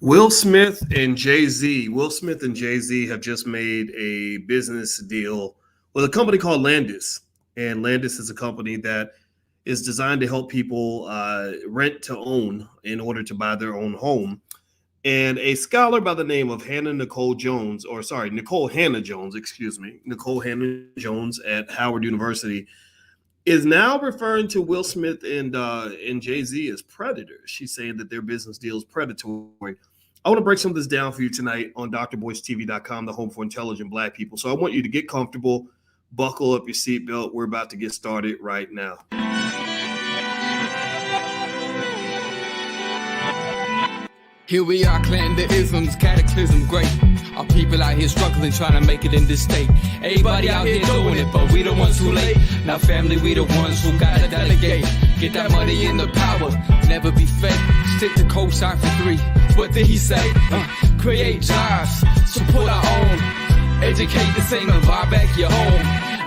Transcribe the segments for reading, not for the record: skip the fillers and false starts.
Will Smith and Jay-Z. Will Smith and Jay-Z have just made a business deal with a company called Landis. And Landis is a company that is designed to help people rent to own in order to buy their own home. And a scholar by the name of Nikole Hannah Jones, excuse me, Nikole Hannah Jones at Howard University, is now referring to Will Smith and Jay-Z as predators. She's saying that their business deal is predatory. I want to break some of this down for you tonight on drboystv.com, the home for intelligent Black people. So I want you to get comfortable, buckle up your seatbelt. We're about to get started right now. Here we are, clan the isms, cataclysm great. Our people out here struggling, trying to make it in this state. Everybody out here doing it, but we the ones too late. Now family, we the ones who gotta delegate. Get that money in the power, never be fake. Stick to co-sign for 3. What did he say? Create jobs, support our own. Educate the same and buy back your home.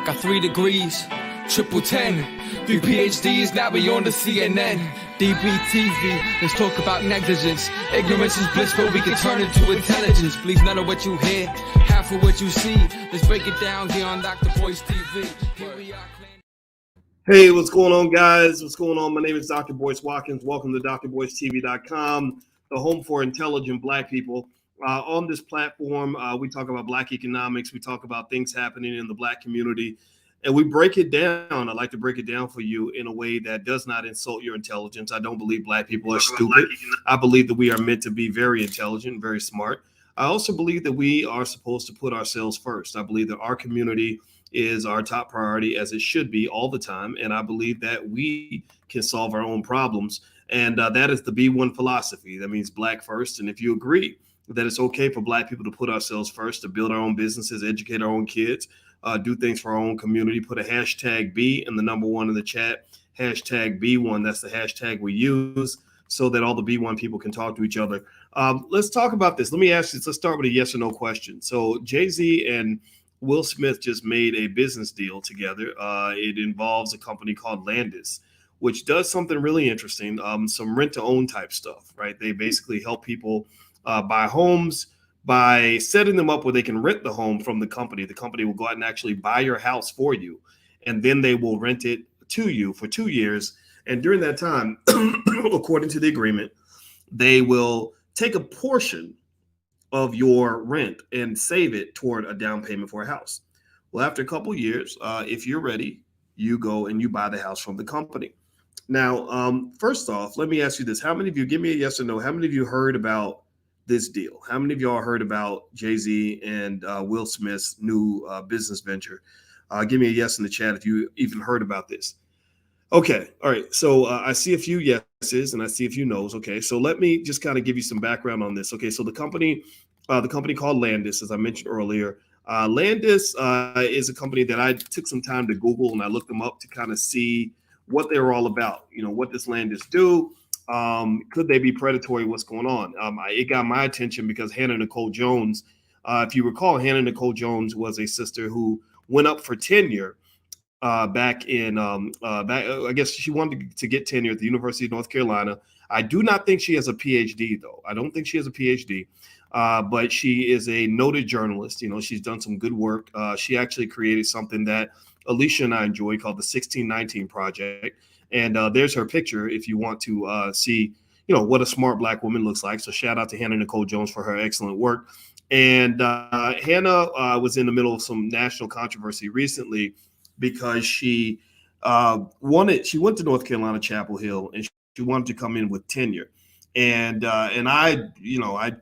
Got 3 degrees, triple 10. 3 PhDs, now we on the CNN. DBTV, let's talk about negligence. Ignorance is bliss, but we can turn it to intelligence. Please, none of what you hear, half of what you see. Let's break it down here on Dr. Boyce TV. Here we are. Hey, what's going on, guys? What's going on? My name is Dr. Boyce Watkins. Welcome to drboystv.com, the home for intelligent Black people. On this platform, we talk about Black economics. We talk about things happening in the Black community. And we break it down. I like to break it down for you in a way that does not insult your intelligence. I don't believe Black people are stupid. I believe that we are meant to be very intelligent, very smart. I also believe that we are supposed to put ourselves first. I believe that our community is our top priority, as it should be all the time. And I believe that we can solve our own problems. And that is the B1 philosophy. That means Black first. And if you agree that it's okay for Black people to put ourselves first, to build our own businesses, educate our own kids, do things for our own community, put a hashtag B and the number 1 in the chat, hashtag B1. That's the hashtag we use so that all the B1 people can talk to each other. Let's talk about this. Let me ask you, let's start with a yes or no question. So Jay-Z and Will Smith just made a business deal together. It involves a company called Landis, which does something really interesting, some rent to own type stuff, right? They basically help people buy homes by setting them up where they can rent the home from the company. The company will go out and actually buy your house for you, and then they will rent it to you for 2 years. And during that time, according to the agreement, they will take a portion of your rent and save it toward a down payment for a house. Well, after a couple of years, if you're ready, you go and you buy the house from the company. Now, first off, let me ask you this. How many of you, give me a yes or no, how many of you heard about this deal? How many of y'all heard about Jay-Z and Will Smith's new business venture? Give me a yes in the chat if you even heard about this. Okay. All right. So I see a few yeses and I see a few no's. Okay. So let me just kind of give you some background on this. Okay. So the company called Landis, as I mentioned earlier, Landis is a company that I took some time to Google and I looked them up to kind of see what they were all about. You know, what does Landis do? Could they be predatory? What's going on? It got my attention because Hannah Nikole Jones, if you recall, Hannah Nikole Jones was a sister who went up for tenure I guess she wanted to get tenure at the University of North Carolina. I do not think she has a PhD, though. I don't think she has a PhD, but she is a noted journalist. You know, she's done some good work. She actually created something that Alicia and I enjoy called the 1619 Project. And there's her picture if you want to see, you know, what a smart Black woman looks like. So shout out to Hannah Nikole Jones for her excellent work. And Hannah was in the middle of some national controversy recently because she went to North Carolina, Chapel Hill, and she wanted to come in with tenure. And I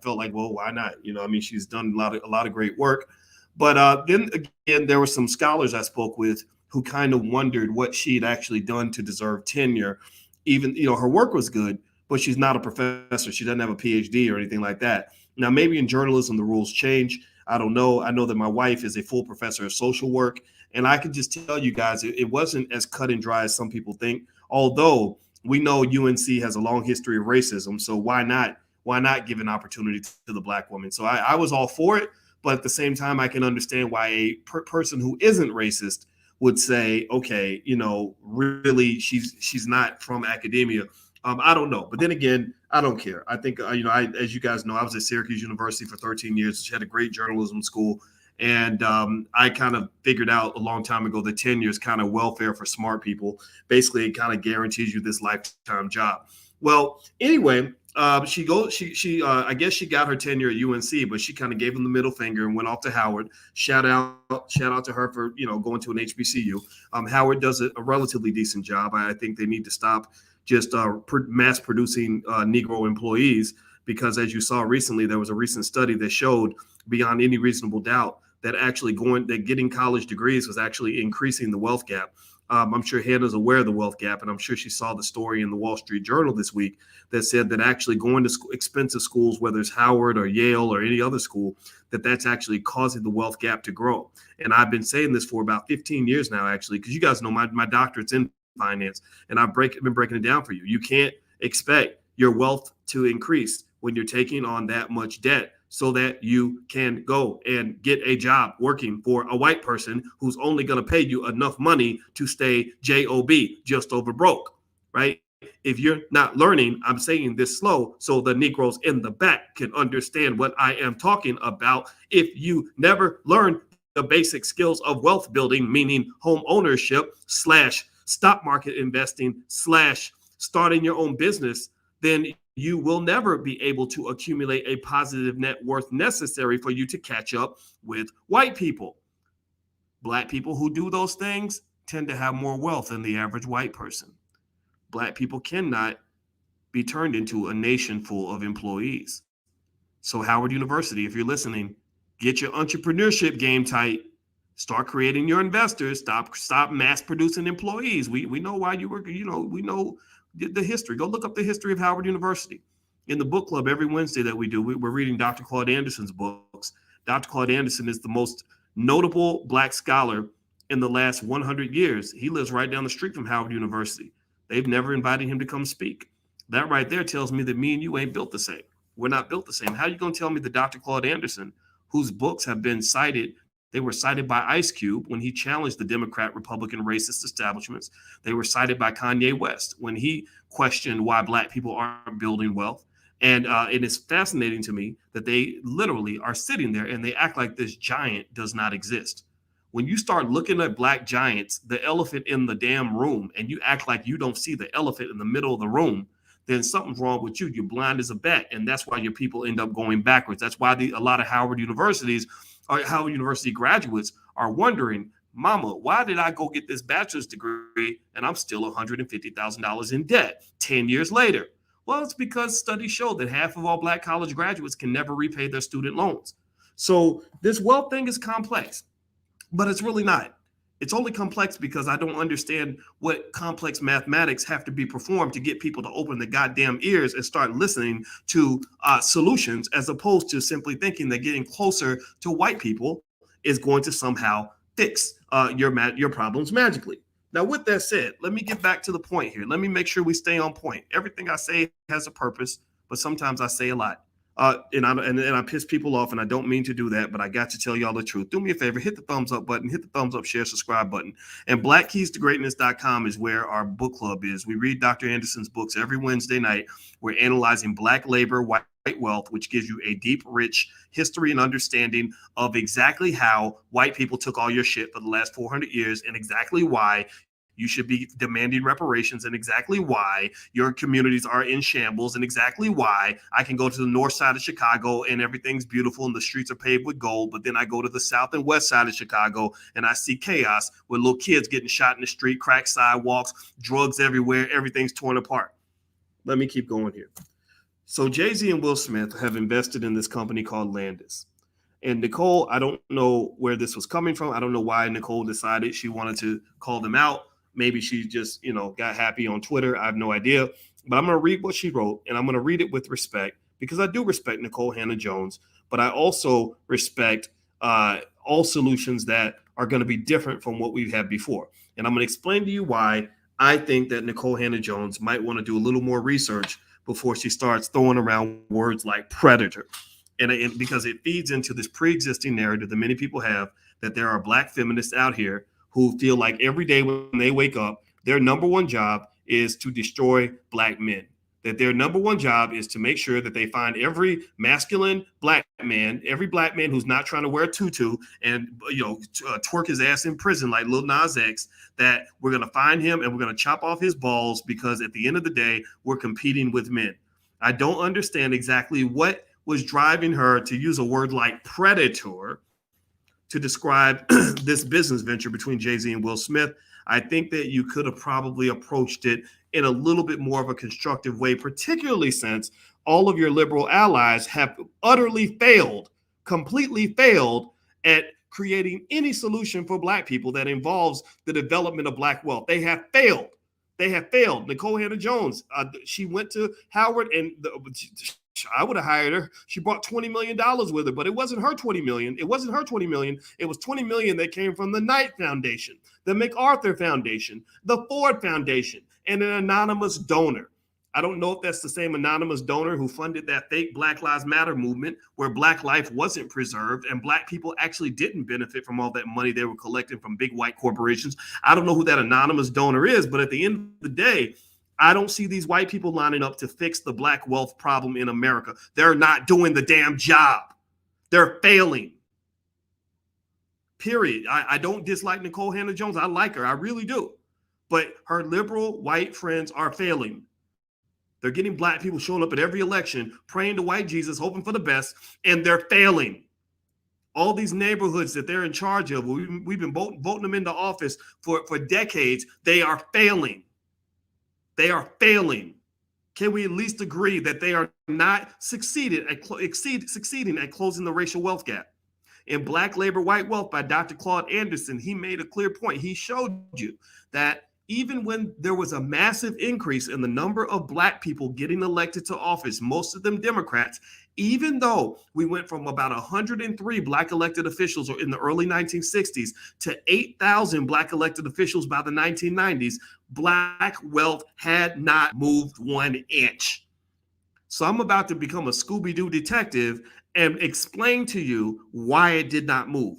felt like, well, why not? You know, I mean, she's done a lot of great work. But then again, there were some scholars I spoke with who kind of wondered what she'd actually done to deserve tenure. Even, you know, her work was good, but she's not a professor. She doesn't have a PhD or anything like that. Now, maybe in journalism, the rules change. I don't know. I know that my wife is a full professor of social work. And I can just tell you guys, it wasn't as cut and dry as some people think. Although we know UNC has a long history of racism. So why not give an opportunity to the Black woman? So I was all for it. But at the same time, I can understand why a person who isn't racist would say, okay, you know, really, she's not from academia. I don't know, but then again, I don't care. I think as you guys know, I was at Syracuse University for 13 years. She had a great journalism school, and I kind of figured out a long time ago that tenure is kind of welfare for smart people. Basically, it kind of guarantees you this lifetime job. Well, anyway, I guess she got her tenure at UNC, but she kind of gave him the middle finger and went off to Howard. Shout out to her for going to an HBCU. Howard does a relatively decent job. I think they need to stop just mass producing Negro employees, because as you saw recently, there was a recent study that showed beyond any reasonable doubt that getting college degrees was actually increasing the wealth gap. I'm sure Hannah's aware of the wealth gap, and I'm sure she saw the story in the Wall Street Journal this week that said that actually going to expensive schools, whether it's Howard or Yale or any other school, that's actually causing the wealth gap to grow. And I've been saying this for about 15 years now, actually, because you guys know my doctorate's in finance, and I've been breaking it down for you. You can't expect your wealth to increase when you're taking on that much debt so that you can go and get a job working for a white person who's only going to pay you enough money to stay JOB, just over broke, right? If you're not learning, I'm saying this slow so the Negroes in the back can understand what I am talking about. If you never learn the basic skills of wealth building, meaning home ownership / stock market investing / starting your own business, then you will never be able to accumulate a positive net worth necessary for you to catch up with white people. Black people who do those things tend to have more wealth than the average white person. Black people cannot be turned into a nation full of employees. So Howard University, if you're listening, get your entrepreneurship game tight. Start creating your investors. Stop mass producing employees. We know why you work. We know the history. Go look up the history of Howard University. In the book club every Wednesday that we do, we're reading Dr. Claude Anderson's books. Dr. Claude Anderson is the most notable Black scholar in the last 100 years. He lives right down the street from Howard University. They've never invited him to come speak. That right there tells me that me and you ain't built the same. We're not built the same. How are you going to tell me that Dr. Claude Anderson, whose books have been cited, they were cited by Ice Cube when he challenged the Democrat, Republican, racist establishments. They were cited by Kanye West when he questioned why Black people aren't building wealth. And it is fascinating to me that they literally are sitting there and they act like this giant does not exist. When you start looking at Black giants, the elephant in the damn room, and you act like you don't see the elephant in the middle of the room, then something's wrong with you. You're blind as a bat. And that's why your people end up going backwards. That's why a lot of Howard University graduates are wondering, Mama, why did I go get this bachelor's degree and I'm still $150,000 in debt 10 years later? Well, it's because studies show that half of all Black college graduates can never repay their student loans. So this wealth thing is complex, but it's really not. It's only complex because I don't understand what complex mathematics have to be performed to get people to open the goddamn ears and start listening to solutions, as opposed to simply thinking that getting closer to white people is going to somehow fix your problems magically. Now, with that said, let me get back to the point here. Let me make sure we stay on point. Everything I say has a purpose, but sometimes I say a lot. And I piss people off, and I don't mean to do that, but I got to tell y'all the truth. Do me a favor, hit the thumbs up button, hit the thumbs up, share, subscribe button. And blackkeystogreatness.com is where our book club is. We read Dr. Anderson's books every Wednesday night. We're analyzing Black labor, white wealth, which gives you a deep, rich history and understanding of exactly how white people took all your shit for the last 400 years and exactly why you should be demanding reparations, and exactly why your communities are in shambles, and exactly why I can go to the north side of Chicago and everything's beautiful and the streets are paved with gold. But then I go to the south and west side of Chicago and I see chaos with little kids getting shot in the street, cracked sidewalks, drugs everywhere, everything's torn apart. Let me keep going here. So Jay-Z and Will Smith have invested in this company called Landis. And Nikole, I don't know where this was coming from. I don't know why Nikole decided she wanted to call them out. Maybe she just, got happy on Twitter. I have no idea. But I'm going to read what she wrote, and I'm going to read it with respect, because I do respect Nikole Hannah Jones, but I also respect all solutions that are going to be different from what we've had before. And I'm going to explain to you why I think that Nikole Hannah Jones might want to do a little more research before she starts throwing around words like predator. And because it feeds into this pre-existing narrative that many people have, that there are Black feminists out here who feel like every day when they wake up, their number one job is to destroy Black men. that their number one job is to make sure that they find every masculine black man who's not trying to wear a tutu and twerk his ass in prison like Lil Nas X, that we're going to find him and we're going to chop off his balls, because at the end of the day, we're competing with men. I don't understand exactly what was driving her to use a word like predator to describe this business venture between Jay-Z and Will Smith. I think that you could have probably approached it in a little bit more of a constructive way, particularly since all of your liberal allies have utterly failed, completely failed at creating any solution for Black people that involves the development of Black wealth. They have failed. They have failed. Nikole Hannah Jones, she went to Howard, and I would have hired her. She brought $20 million with her, but it wasn't her $20 million. It wasn't her $20 million. It was $20 million that came from the Knight Foundation, the MacArthur Foundation, the Ford Foundation, and an anonymous donor. I don't know if that's the same anonymous donor who funded that fake Black Lives Matter movement where Black life wasn't preserved and Black people actually didn't benefit from all that money they were collecting from big white corporations. I don't know who that anonymous donor is, but at the end of the day, I don't see these white people lining up to fix the Black wealth problem in America. They're not doing the damn job. They're failing. Period. I don't dislike Nikole Hannah Jones. I like her. I really do. But her liberal white friends are failing. They're getting Black people showing up at every election, praying to white Jesus, hoping for the best, and they're failing. All these neighborhoods that they're in charge of, we've been voting them into office for decades, they are failing. They are failing. Can we at least agree that they are not succeeding at closing the racial wealth gap? In Black Labor, White Wealth by Dr. Claude Anderson, he made a clear point. He showed you that even when there was a massive increase in the number of Black people getting elected to office, most of them Democrats, even though we went from about 103 Black elected officials in the early 1960s to 8,000 Black elected officials by the 1990s, Black wealth had not moved 1 inch. So I'm about to become a Scooby-Doo detective and explain to you why it did not move.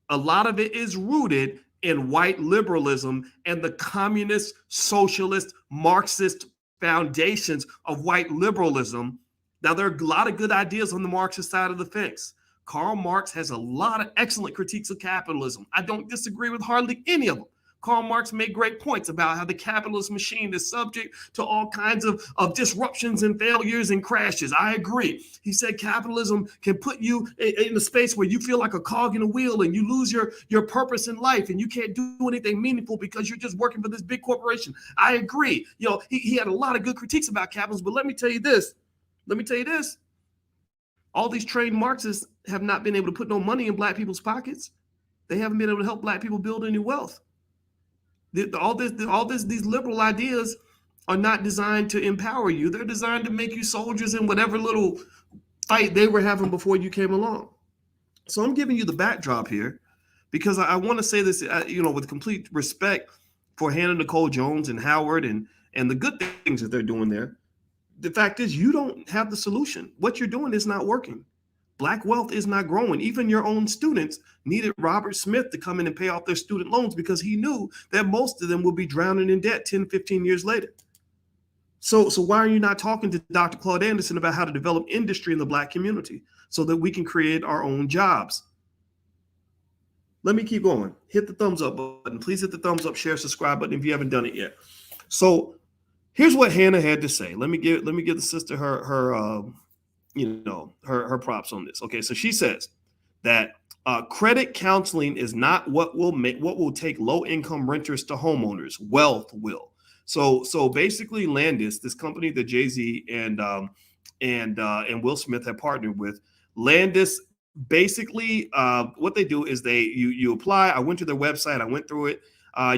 A lot of it is rooted in white liberalism and the communist, socialist, Marxist foundations of white liberalism. Now, there are a lot of good ideas on the Marxist side of the fence. Karl Marx has a lot of excellent critiques of capitalism. I don't disagree with hardly any of them. Karl Marx made great points about how the capitalist machine is subject to all kinds of disruptions and failures and crashes. I agree. He said capitalism can put you in a space where you feel like a cog in a wheel and you lose your purpose in life and you can't do anything meaningful because you're just working for this big corporation. I agree. He had a lot of good critiques about capitalism, but let me tell you this. All these trained Marxists have not been able to put no money in Black people's pockets. They haven't been able to help Black people build any wealth. These liberal ideas are not designed to empower you. They're designed to make you soldiers in whatever little fight they were having before you came along. So I'm giving you the backdrop here because I want to say this, with complete respect for Hannah Nikole Jones and Howard and the good things that they're doing there. The fact is, you don't have the solution. What you're doing is not working. Black wealth is not growing. Even your own students needed Robert Smith to come in and pay off their student loans because he knew that most of them would be drowning in debt 10, 15 years later. So why are you not talking to Dr. Claude Anderson about how to develop industry in the Black community so that we can create our own jobs? Let me keep going. Hit the thumbs up button. Please hit the thumbs up, share, subscribe button if you haven't done it yet. So here's what Hannah had to say. Let me give the sister her props on this. Okay, so she says that credit counseling is not what will take low-income renters to homeowners. Wealth will. So basically, Landis, this company that Jay-Z and Will Smith have partnered with, Landis basically what they do is you apply. I went to their website. I went through it.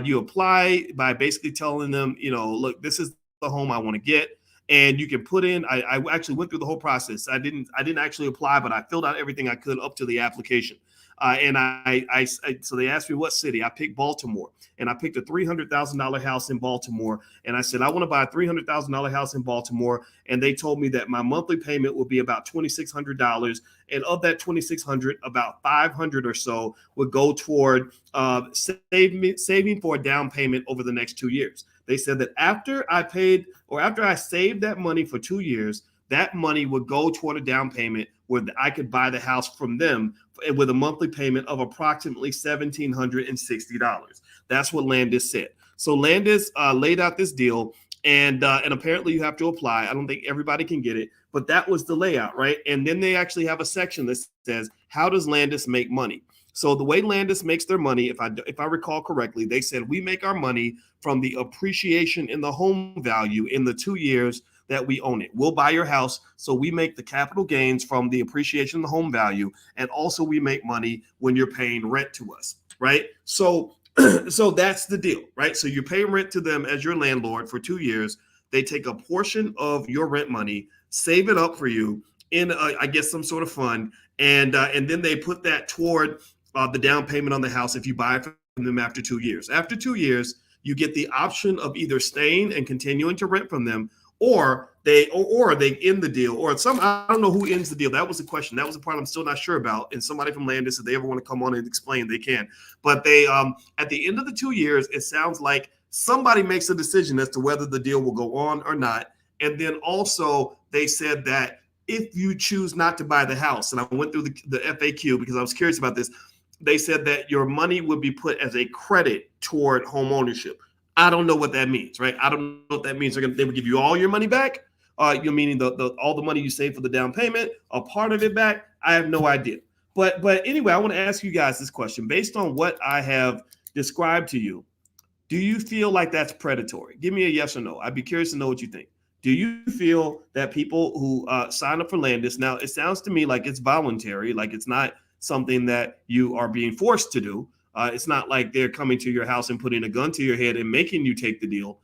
You apply by basically telling them, look, this is the home I want to get. And you can put in, I actually went through the whole process. I didn't actually apply, but I filled out everything I could up to the application. So they asked me what city. I picked Baltimore, and I picked a $300,000 house in Baltimore. And I said, I want to buy a $300,000 house in Baltimore. And they told me that my monthly payment would be about $2,600. And of that $2,600, about $500 or so would go toward saving for a down payment over the next 2 years. They said that after I saved that money for 2 years, that money would go toward a down payment where I could buy the house from them with a monthly payment of approximately $1,760. That's what Landis said. So Landis laid out this deal, and apparently you have to apply. I don't think everybody can get it, but that was the layout, right? And then they actually have a section that says, how does Landis make money? So the way Landis makes their money, if I recall correctly, they said we make our money from the appreciation in the home value in the 2 years that we own it. We'll buy your house, so we make the capital gains from the appreciation in the home value, and also we make money when you're paying rent to us, right? So that's the deal, right? So you're paying rent to them as your landlord for 2 years. They take a portion of your rent money, save it up for you in, I guess, some sort of fund, and then they put that toward the down payment on the house if you buy it from them after 2 years. After 2 years, you get the option of either staying and continuing to rent from them, or they end the deal, or I don't know who ends the deal. That was the question. That was the part I'm still not sure about. And somebody from Landis, if they ever want to come on and explain, they can. But they at the end of the 2 years, it sounds like somebody makes a decision as to whether the deal will go on or not. And then also they said that if you choose not to buy the house, and I went through the FAQ because I was curious about this, they said that your money would be put as a credit toward home ownership. I don't know what that means, right? I don't know what that means. They would give you all your money back. You're meaning all the money you saved for the down payment, a part of it back. I have no idea. But anyway, I want to ask you guys this question. Based on what I have described to you, do you feel like that's predatory? Give me a yes or no. I'd be curious to know what you think. Do you feel that people who sign up for Landis, now it sounds to me like it's voluntary, like it's not something that you are being forced to do. It's not like they're coming to your house and putting a gun to your head and making you take the deal.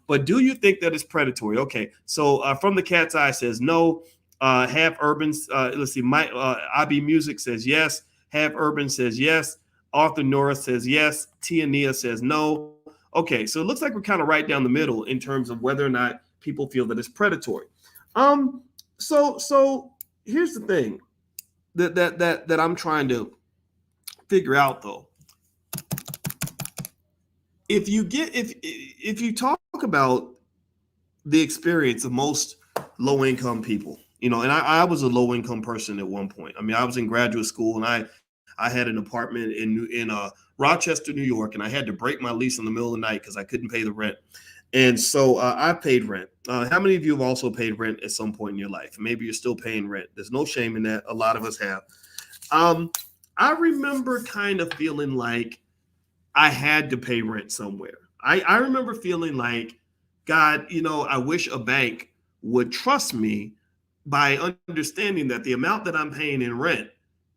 But do you think that it's predatory? Okay, so From the Cat's Eye says no. Half Urban, let's see, IB Music says yes. Half Urban says yes. Arthur Norris says yes. Tia Nia says no. Okay, so it looks like we're kind of right down the middle in terms of whether or not people feel that it's predatory. So here's the thing that I'm trying to figure out though. If you talk about the experience of most low-income people, and I was a low-income person at one point. I mean, I was in graduate school and I had an apartment in Rochester, New York, and I had to break my lease in the middle of the night because I couldn't pay the rent. And so I paid rent. How many of you have also paid rent at some point in your life? Maybe you're still paying rent. There's no shame in that. A lot of us have. I remember kind of feeling like I had to pay rent somewhere. I remember feeling like, God, I wish a bank would trust me by understanding that the amount that I'm paying in rent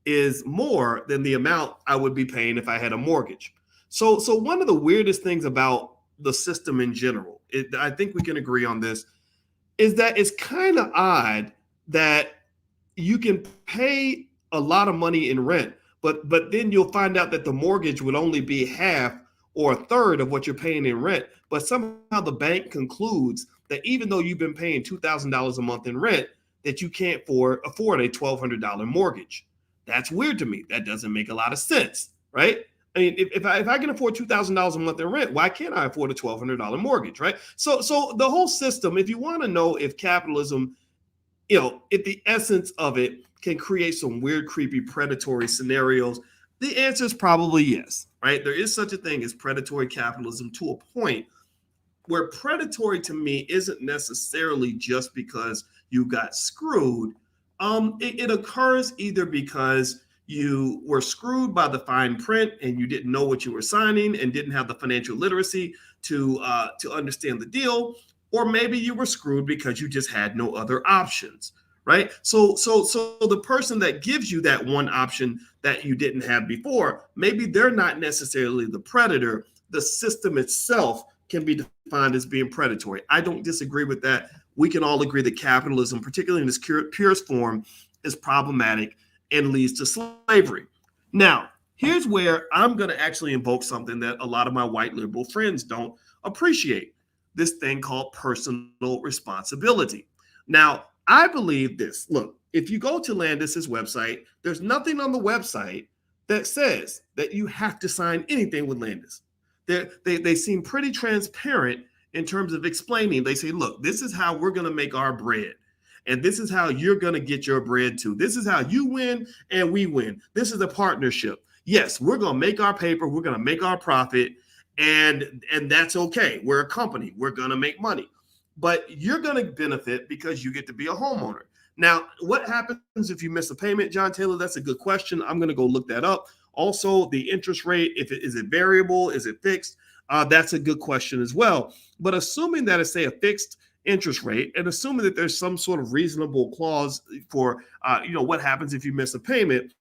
is more than the amount I would be paying if I had a mortgage. So one of the weirdest things about the system in general, I think we can agree on this, is that it's kind of odd that you can pay a lot of money in rent, but then you'll find out that the mortgage would only be half or a third of what you're paying in rent. But somehow the bank concludes that even though you've been paying $2,000 a month in rent, that you can't afford a $1,200 mortgage. That's weird to me. That doesn't make a lot of sense, right? I mean, if I can afford $2,000 a month in rent, why can't I afford a $1,200 mortgage, right? So the whole system, if you want to know if capitalism, if the essence of it can create some weird, creepy, predatory scenarios, the answer is probably yes, right? There is such a thing as predatory capitalism to a point where predatory to me isn't necessarily just because you got screwed. It occurs either because you were screwed by the fine print and you didn't know what you were signing and didn't have the financial literacy to understand the deal, or maybe you were screwed because you just had no other options, right? So the person that gives you that one option that you didn't have before, maybe they're not necessarily the predator. The system itself can be defined as being predatory. I don't disagree with that. We can all agree that capitalism, particularly in its purest form, is problematic and leads to slavery. Now, here's where I'm going to actually invoke something that a lot of my white liberal friends don't appreciate, this thing called personal responsibility. Now, I believe this. Look, if you go to Landis's website, there's nothing on the website that says that you have to sign anything with Landis. They seem pretty transparent in terms of explaining. They say, look, this is how we're going to make our bread. And this is how you're going to get your bread too. This is how you win and we win. This is a partnership. Yes, we're going to make our paper. We're going to make our profit. And that's okay. We're a company. We're going to make money. But you're going to benefit because you get to be a homeowner. Now, what happens if you miss a payment, John Taylor? That's a good question. I'm going to go look that up. Also, the interest rate, is it variable? Is it fixed? That's a good question as well. But assuming that it's, say, a fixed interest rate, and assuming that there's some sort of reasonable clause for, what happens if you miss a payment,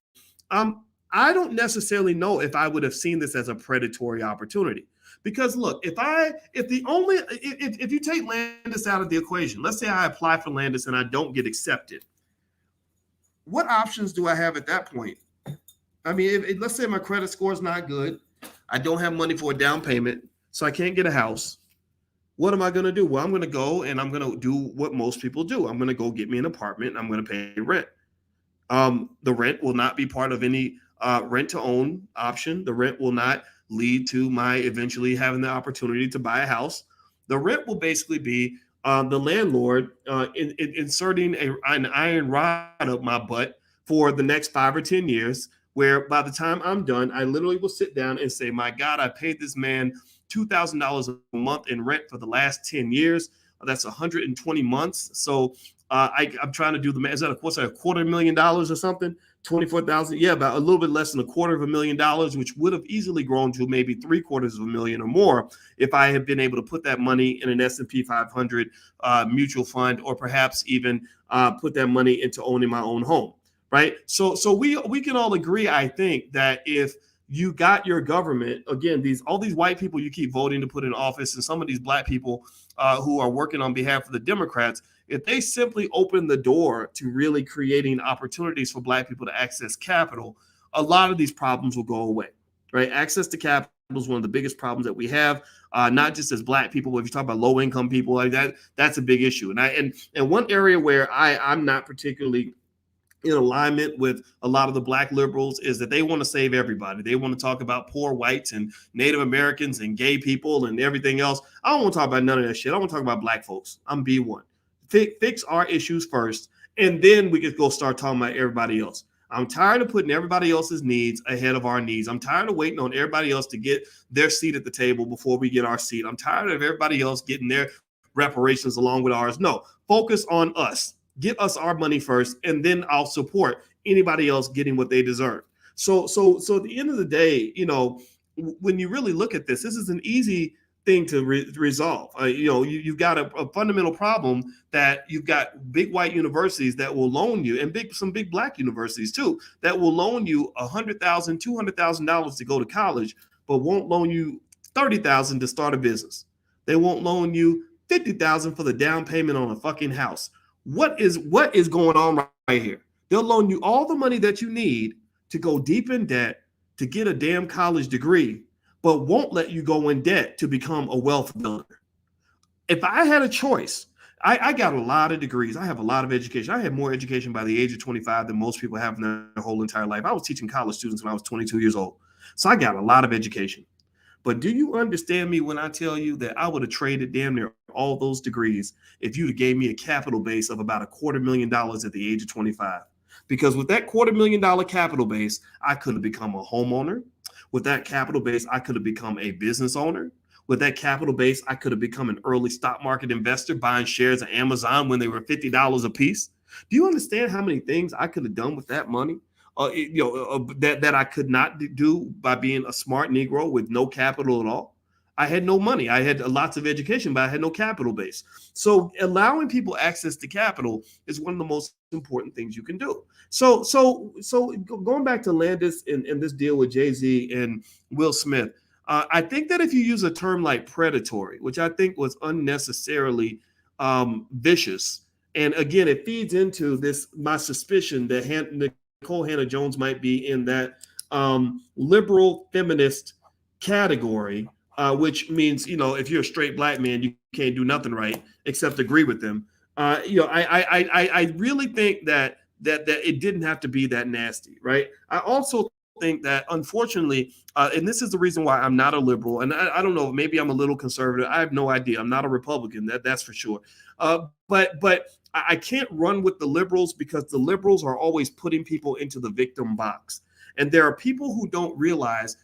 I don't necessarily know if I would have seen this as a predatory opportunity. Because look, if you take Landis out of the equation, let's say I apply for Landis and I don't get accepted, what options do I have at that point? I mean, let's say my credit score is not good, I don't have money for a down payment, so I can't get a house. What am I going to do? Well, I'm going to go and I'm going to do what most people do. I'm going to go get me an apartment and I'm going to pay rent. The rent will not be part of any rent to own option. The rent will not lead to my eventually having the opportunity to buy a house. The rent will basically be the landlord inserting an iron rod up my butt for the next 5 or 10 years, where by the time I'm done, I literally will sit down and say, my God, I paid this man $2,000 a month in rent for the last 10 years. That's 120 months. So I'm trying to do the math. Is that $250,000 or something? 24,000. Yeah, about a little bit less than $250,000, which would have easily grown to maybe $750,000 or more if I had been able to put that money in an S&P 500 mutual fund, or perhaps even put that money into owning my own home. Right. So we can all agree, I think, that if you got your government, again, all these white people you keep voting to put in office, and some of these black people who are working on behalf of the Democrats, if they simply open the door to really creating opportunities for black people to access capital, a lot of these problems will go away. Right. Access to capital is one of the biggest problems that we have, not just as black people, but if you talk about low income people like that, that's a big issue. And one area where I'm not particularly in alignment with a lot of the black liberals is that they want to save everybody. They want to talk about poor whites and Native Americans and gay people and everything else. I don't want to talk about none of that shit. I want to talk about black folks. I'm B1. Fix our issues first, and then we could go start talking about everybody else. I'm tired of putting everybody else's needs ahead of our needs. I'm tired of waiting on everybody else to get their seat at the table before we get our seat. I'm tired of everybody else getting their reparations along with ours. No, focus on us. Get us our money first, and then I'll support anybody else getting what they deserve. So at the end of the day, when you really look at this is an easy thing to resolve. You've got a fundamental problem that you've got big white universities that will loan you, and some big black universities too, that will loan you $100,000, $200,000 to go to college, but won't loan you $30,000 to start a business. They won't loan you $50,000 for the down payment on a fucking house. What is going on right here? They'll loan you all the money that you need to go deep in debt to get a damn college degree, but won't let you go in debt to become a wealth builder. If I had a choice, I got a lot of degrees. I have a lot of education. I had more education by the age of 25 than most people have in their whole entire life. I was teaching college students when I was 22 years old. So I got a lot of education. But do you understand me when I tell you that I would have traded damn near all those degrees if you'd have gave me a capital base of about $250,000 at the age of 25? Because with that $250,000 capital base, I could have become a homeowner. With that capital base, I could have become a business owner. With that capital base, I could have become an early stock market investor, buying shares of Amazon when they were $50 a piece. Do you understand how many things I could have done with that money? That I could not do by being a smart Negro with no capital at all. I had no money. I had lots of education, but I had no capital base. So allowing people access to capital is one of the most important things you can do. So going back to Landis and this deal with Jay-Z and Will Smith, I think that if you use a term like predatory, which I think was unnecessarily vicious, and again, it feeds into my suspicion that Nikole Hannah Jones might be in that liberal feminist category, which means, if you're a straight black man, you can't do nothing right except agree with them. I really think that it didn't have to be that nasty, right? I also think that, unfortunately, and this is the reason why I'm not a liberal, and I don't know, maybe I'm a little conservative. I have no idea. I'm not a Republican. That's for sure. But I can't run with the liberals because the liberals are always putting people into the victim box, and there are people who don't realize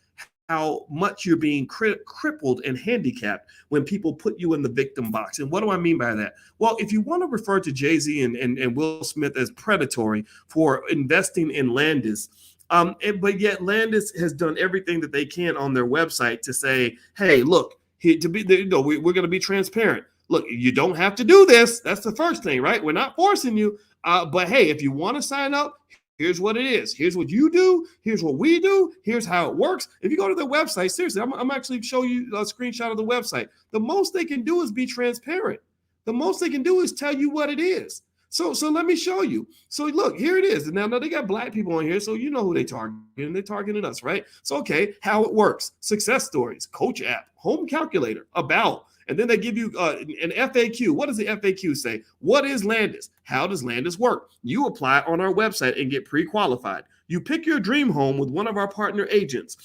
how much you're being crippled and handicapped when people put you in the victim box. And what do I mean by that? Well, if you want to refer to Jay-Z and Will Smith as predatory for investing in Landis, but yet Landis has done everything that they can on their website to say, hey, look, we're going to be transparent. Look, you don't have to do this. That's the first thing, right? We're not forcing you. But hey, if you want to sign up, here's what it is. Here's what you do. Here's what we do. Here's how it works. If you go to their website, seriously, I'm actually show you a screenshot of the website. The most they can do is be transparent. The most they can do is tell you what it is. So let me show you. So look, here it is. Now they got black people on here, so you know who they targeting. They're targeting us, right? So okay, how it works: success stories, coach app, home calculator, about. And then they give you an FAQ. What does the FAQ say? What is Landis? How does Landis work? You apply on our website and get pre-qualified. You pick your dream home with one of our partner agents.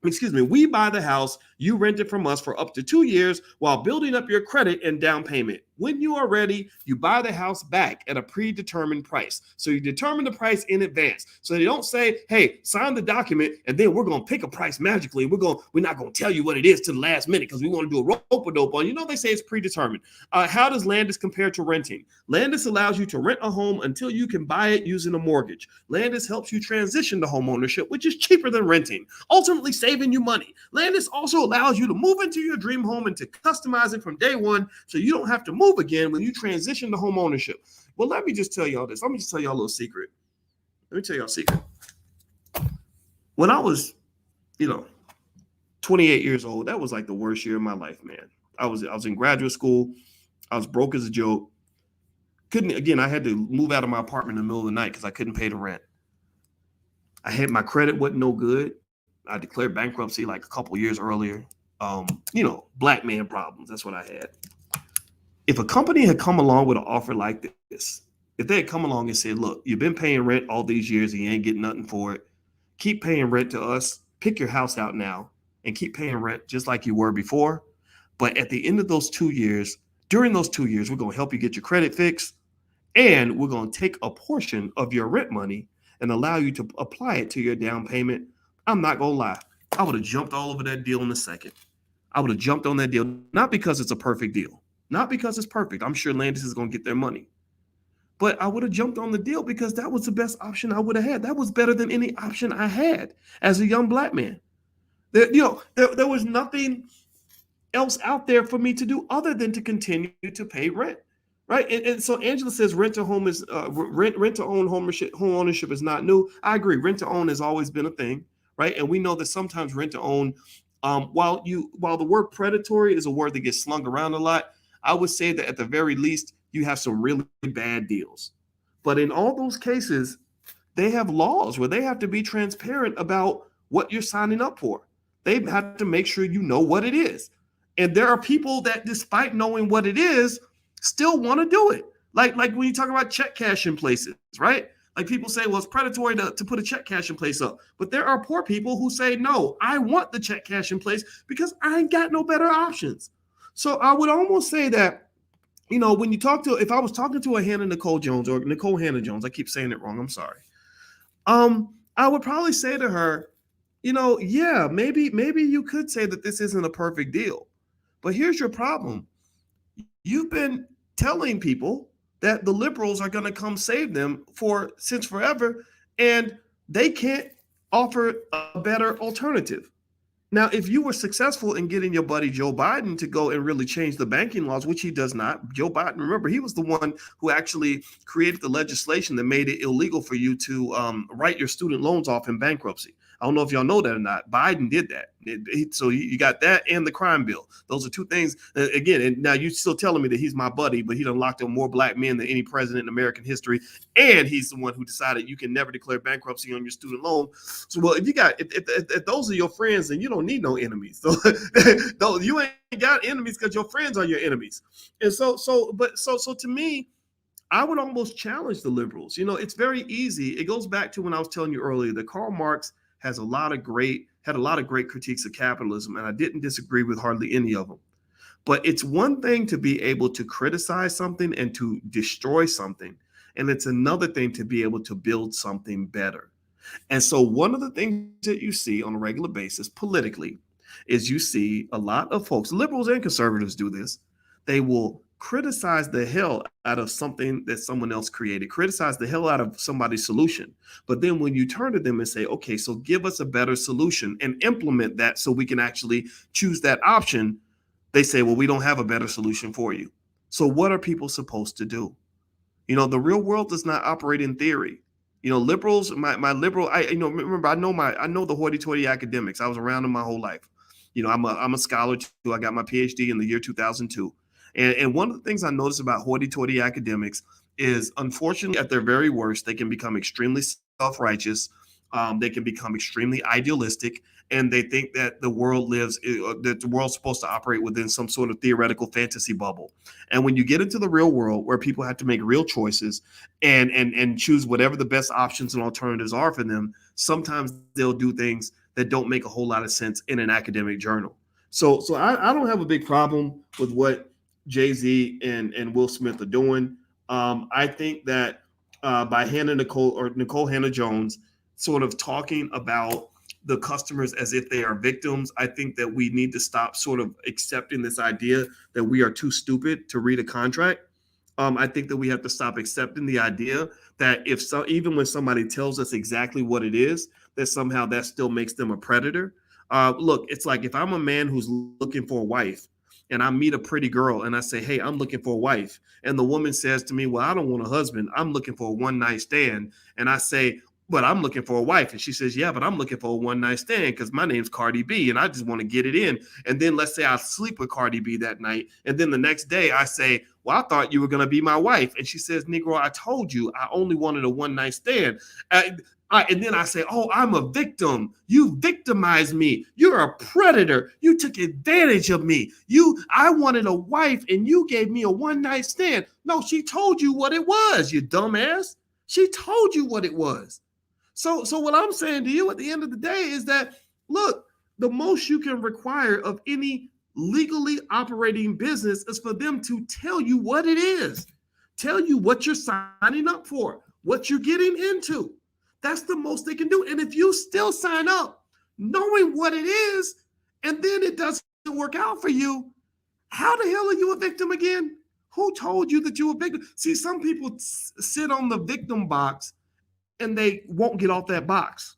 We buy the house, you rent it from us for up to 2 years while building up your credit and down payment. When you are ready, you buy the house back at a predetermined price. So you determine the price in advance. So they don't say, hey, sign the document and then we're going to pick a price magically. We're not going to tell you what it is to the last minute because we want to do a rope-a-dope on. They say it's predetermined. How does Landis compare to renting? Landis allows you to rent a home until you can buy it using a mortgage. Landis helps you transition to home ownership, which is cheaper than renting, ultimately saving you money. Landis also allows you to move into your dream home and to customize it from day one so you don't have to move again when you transition to home ownership. Well, let me just tell y'all this. Let me just tell y'all a little secret. Let me tell y'all a secret. When I was, 28 years old, that was like the worst year of my life, man. I was in graduate school. I was broke as a joke. I had to move out of my apartment in the middle of the night because I couldn't pay the rent. My credit wasn't no good. I declared bankruptcy like a couple years earlier. Black man problems. That's what I had. If a company had come along with an offer like this, if they had come along and said, look, you've been paying rent all these years and you ain't getting nothing for it. Keep paying rent to us. Pick your house out now and keep paying rent just like you were before. But at the end of those 2 years, during those 2 years, we're going to help you get your credit fixed. And we're going to take a portion of your rent money and allow you to apply it to your down payment. I'm not going to lie. I would have jumped all over that deal in a second. I would have jumped on that deal, not because it's a perfect deal, not because it's perfect. I'm sure Landis is going to get their money. But I would have jumped on the deal because that was the best option I would have had. That was better than any option I had as a young black man. There was nothing else out there for me to do other than to continue to pay rent. Right. And so Angela says rent to own home ownership is not new. I agree. Rent to own has always been a thing. Right. And we know that sometimes rent to own, while the word predatory is a word that gets slung around a lot, I would say that at the very least, you have some really bad deals. But in all those cases, they have laws where they have to be transparent about what you're signing up for. They have to make sure you know what it is. And there are people that, despite knowing what it is, still want to do it. Like when you talk about check cashing places, right? Like people say, well, it's predatory to put a check cashing place up. But there are poor people who say, no, I want the check cashing place because I ain't got no better options. So I would almost say that, when if I was talking to a Nikole Jones or Nikole Hannah Jones, I keep saying it wrong, I'm sorry. I would probably say to her, yeah, maybe you could say that this isn't a perfect deal. But here's your problem. You've been telling people that the liberals are going to come save them since forever, and they can't offer a better alternative. Now, if you were successful in getting your buddy Joe Biden to go and really change the banking laws, which he does not, Joe Biden, remember, he was the one who actually created the legislation that made it illegal for you to write your student loans off in bankruptcy. I don't know if y'all know that or not. Biden did that. So you got that and the crime bill. Those are two things. Again, and now you're still telling me that he's my buddy, but he done locked up more black men than any president in American history. And he's the one who decided you can never declare bankruptcy on your student loan. So, well, if those are your friends, then you don't need no enemies. So you ain't got enemies because your friends are your enemies. And so to me, I would almost challenge the liberals. It's very easy. It goes back to when I was telling you earlier that Karl Marx had a lot of great critiques of capitalism, and I didn't disagree with hardly any of them. But it's one thing to be able to criticize something and to destroy something, and it's another thing to be able to build something better. And so one of the things that you see on a regular basis politically is you see a lot of folks, liberals and conservatives do this. They will criticize the hell out of something that someone else created, criticize the hell out of somebody's solution. But then when you turn to them and say, okay, so give us a better solution and implement that so we can actually choose that option, they say, well, we don't have a better solution for you. So what are people supposed to do? The real world does not operate in theory. Liberals, my liberal, remember, I know the hoity-toity academics. I was around them my whole life. I'm a scholar too. I got my PhD in the year 2002. And one of the things I notice about hoity-toity academics is, unfortunately, at their very worst, they can become extremely self-righteous. They can become extremely idealistic, and they think that the world's supposed to operate within some sort of theoretical fantasy bubble. And when you get into the real world, where people have to make real choices and choose whatever the best options and alternatives are for them, sometimes they'll do things that don't make a whole lot of sense in an academic journal. So I don't have a big problem with what Jay-Z and Will Smith are doing. I think that by Nikole Hannah Jones sort of talking about the customers as if they are victims, I think that we need to stop sort of accepting this idea that we are too stupid to read a contract. I think that we have to stop accepting the idea that even when somebody tells us exactly what it is, that somehow that still makes them a predator. Look, it's like if I'm a man who's looking for a wife and I meet a pretty girl and I say, hey, I'm looking for a wife. And the woman says to me, well, I don't want a husband. I'm looking for a one-night stand. And I say, but I'm looking for a wife. And she says, yeah, but I'm looking for a one-night stand because my name's Cardi B and I just want to get it in. And then let's say I sleep with Cardi B that night. And then the next day I say, well, I thought you were going to be my wife. And she says, Negro, I told you I only wanted a one-night stand. And then I say, oh, I'm a victim. You victimized me. You're a predator. You took advantage of me. I wanted a wife and you gave me a one-night stand. No, she told you what it was, you dumbass. She told you what it was. So what I'm saying to you at the end of the day is that, look, the most you can require of any legally operating business is for them to tell you what it is, tell you what you're signing up for, what you're getting into. That's the most they can do. And if you still sign up knowing what it is, and then it doesn't work out for you, how the hell are you a victim again? Who told you that you're a victim? See, some people sit on the victim box and they won't get off that box.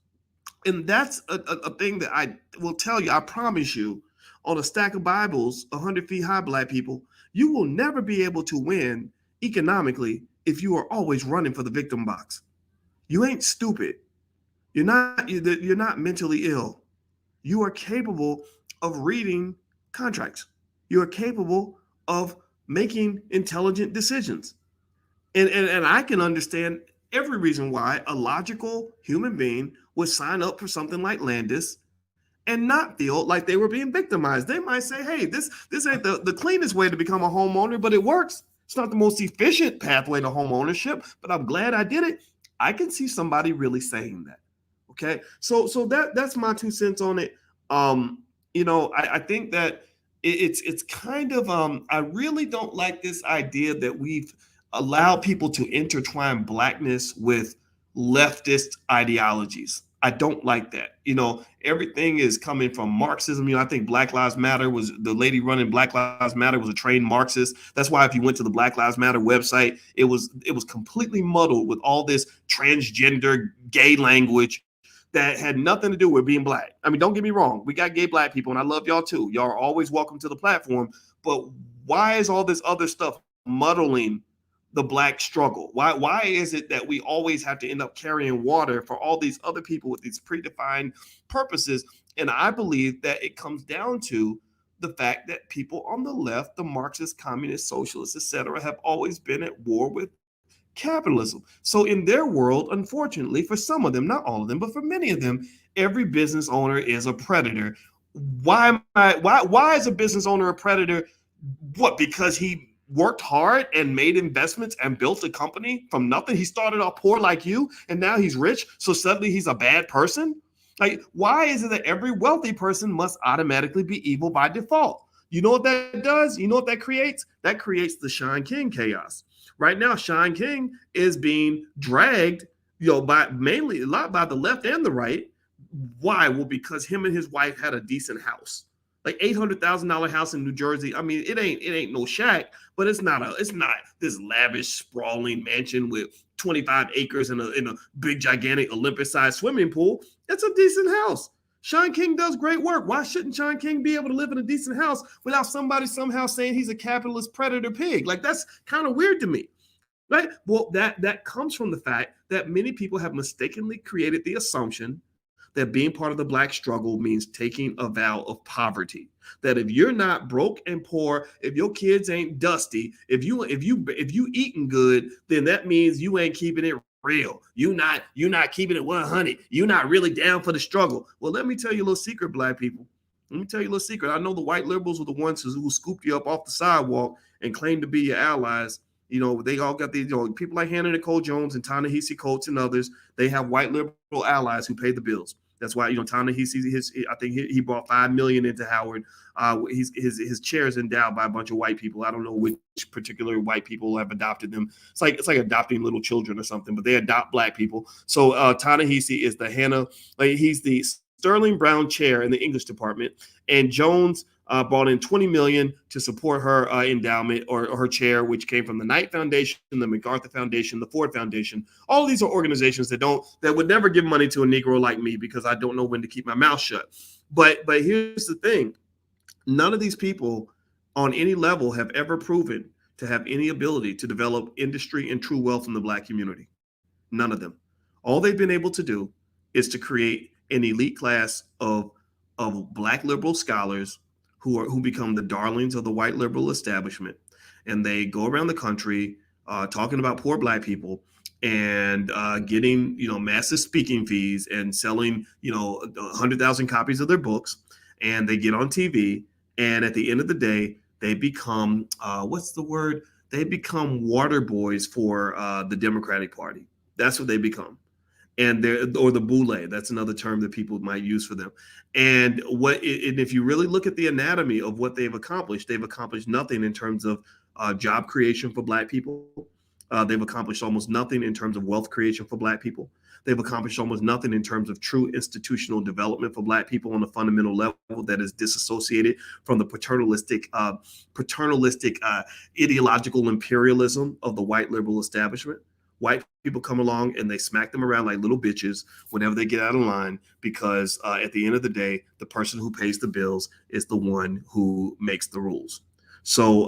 And that's a thing that I will tell you, I promise you, on a stack of Bibles, 100 feet high, Black people, you will never be able to win economically if you are always running for the victim box. You ain't stupid. You're not mentally ill. You are capable of reading contracts. You are capable of making intelligent decisions. And I can understand every reason why a logical human being would sign up for something like Landis and not feel like they were being victimized. They might say, hey, this ain't the cleanest way to become a homeowner, but it works. It's not the most efficient pathway to home ownership, but I'm glad I did it. I can see somebody really saying that. Okay. So that's my 2 cents on it. I think that it's kind of, I really don't like this idea that we've allowed people to intertwine Blackness with leftist ideologies. I don't like that. Everything is coming from Marxism. I think Black Lives Matter the lady running Black Lives Matter was a trained Marxist. That's why if you went to the Black Lives Matter website, it was completely muddled with all this transgender gay language that had nothing to do with being Black. I mean, don't get me wrong. We got gay Black people and I love y'all too. Y'all are always welcome to the platform. But why is all this other stuff muddling the Black struggle? Why is it that we always have to end up carrying water for all these other people with these predefined purposes? And I believe that it comes down to the fact that people on the left, the Marxist, communist, socialists, etc., have always been at war with capitalism. So in their world, unfortunately, for some of them, not all of them, but for many of them, every business owner is a predator. Why is a business owner a predator? What? Because he worked hard and made investments and built a company from nothing. He started off poor like you, and now he's rich. So suddenly he's a bad person. Like, why is it that every wealthy person must automatically be evil by default? You know what that does? You know what that creates? That creates the Sean King chaos. Right now, Sean King is being dragged, by mainly a lot by the left and the right. Why? Well, because him and his wife had a decent house, like $800,000 house in New Jersey. I mean, it ain't no shack, but it's not this lavish, sprawling mansion with 25 acres and a big, gigantic Olympus-sized swimming pool. It's a decent house. Sean King does great work. Why shouldn't Sean King be able to live in a decent house without somebody somehow saying he's a capitalist predator pig? Like, that's kind of weird to me. Right? Well, that comes from the fact that many people have mistakenly created the assumption that being part of the Black struggle means taking a vow of poverty. That if you're not broke and poor, if your kids ain't dusty, if you eating good, then that means you ain't keeping it real. You're not keeping it 100. You're not really down for the struggle. Well, let me tell you a little secret, Black people. Let me tell you a little secret. I know the white liberals were the ones who scooped you up off the sidewalk and claimed to be your allies. They all got these, people like Hannah Nikole Jones and Ta-Nehisi Coates and others. They have white liberal allies who pay the bills. That's why, Ta-Nehisi, I think he brought $5 million into Howard. His chair is endowed by a bunch of white people. I don't know which particular white people have adopted them. It's like adopting little children or something, but they adopt Black people. So Ta-Nehisi is the Hannah, he's the Sterling Brown chair in the English department, and Jones brought in $20 million to support her endowment or her chair, which came from the Knight Foundation, the MacArthur Foundation, the Ford Foundation. All of these are organizations that would never give money to a Negro like me because I don't know when to keep my mouth shut. But here's the thing: none of these people, on any level, have ever proven to have any ability to develop industry and true wealth in the Black community. None of them. All they've been able to do is to create an elite class of Black liberal scholars who become the darlings of the white liberal establishment, and they go around the country talking about poor Black people and getting massive speaking fees and selling 100,000 copies of their books, and they get on TV, and at the end of the day they become what's the word? They become water boys for the Democratic Party. That's what they become. And the boule, that's another term that people might use for them. And if you really look at the anatomy of what they've accomplished nothing in terms of job creation for Black people. They've accomplished almost nothing in terms of wealth creation for Black people. They've accomplished almost nothing in terms of true institutional development for Black people on a fundamental level that is disassociated from the paternalistic ideological imperialism of the white liberal establishment. White people come along and they smack them around like little bitches whenever they get out of line, because at the end of the day, the person who pays the bills is the one who makes the rules. So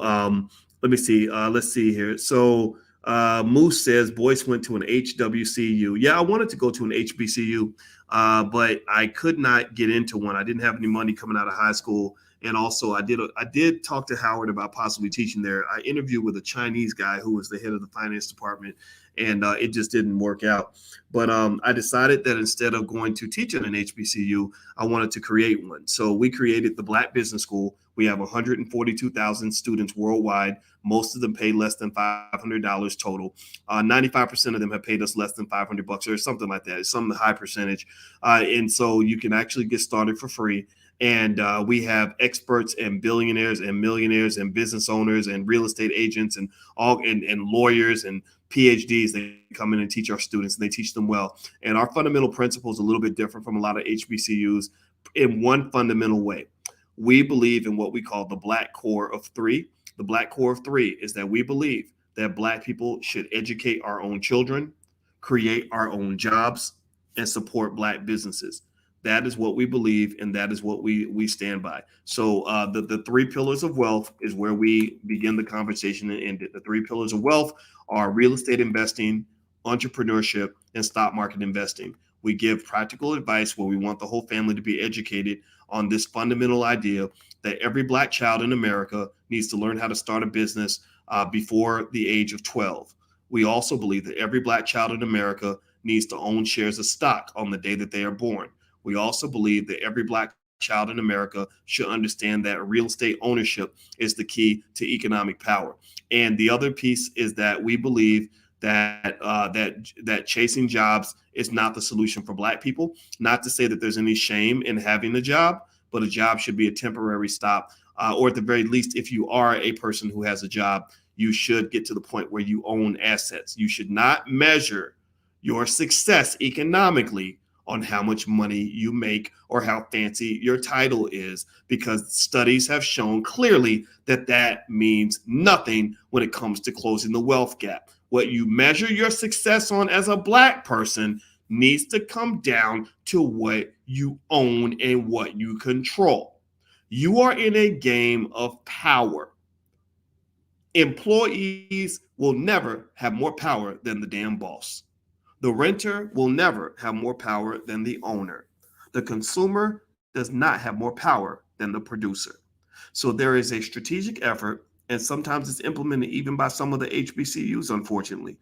let me see. Let's see here. So Moose says Boyce went to an HWCU. Yeah, I wanted to go to an HBCU, but I could not get into one. I didn't have any money coming out of high school. And also, I did talk to Howard about possibly teaching there. I interviewed with a Chinese guy who was the head of the finance department, and it just didn't work out. But I decided that instead of going to teach at an HBCU, I wanted to create one. So we created the Black Business School. We have 142,000 students worldwide. Most of them pay less than $500 total. 95% of them have paid us less than $500 or something like that. It's some high percentage. And so you can actually get started for free. And we have experts and billionaires and millionaires and business owners and real estate agents and lawyers and PhDs. They come in and teach our students, and they teach them well. And our fundamental principle is a little bit different from a lot of HBCUs in one fundamental way. We believe in what we call the Black core of three. The Black core of three is that we believe that Black people should educate our own children, create our own jobs, and support Black businesses. That is what we believe, and that is what we stand by. So the three pillars of wealth is where we begin the conversation and end it. The three pillars of wealth are real estate investing, entrepreneurship, and stock market investing. We give practical advice where we want the whole family to be educated on this fundamental idea that every Black child in America needs to learn how to start a business before the age of 12. We also believe that every Black child in America needs to own shares of stock on the day that they are born. We also believe that every Black child in America should understand that real estate ownership is the key to economic power. And the other piece is that we believe that chasing jobs is not the solution for Black people. Not to say that there's any shame in having a job, but a job should be a temporary stop, or at the very least, if you are a person who has a job, you should get to the point where you own assets. You should not measure your success economically on how much money you make or how fancy your title is, because studies have shown clearly that that means nothing when it comes to closing the wealth gap. What you measure your success on as a Black person needs to come down to what you own and what you control. You are in a game of power. Employees will never have more power than the damn boss. The renter will never have more power than the owner. The consumer does not have more power than the producer. So there is a strategic effort, and sometimes it's implemented even by some of the HBCUs, unfortunately,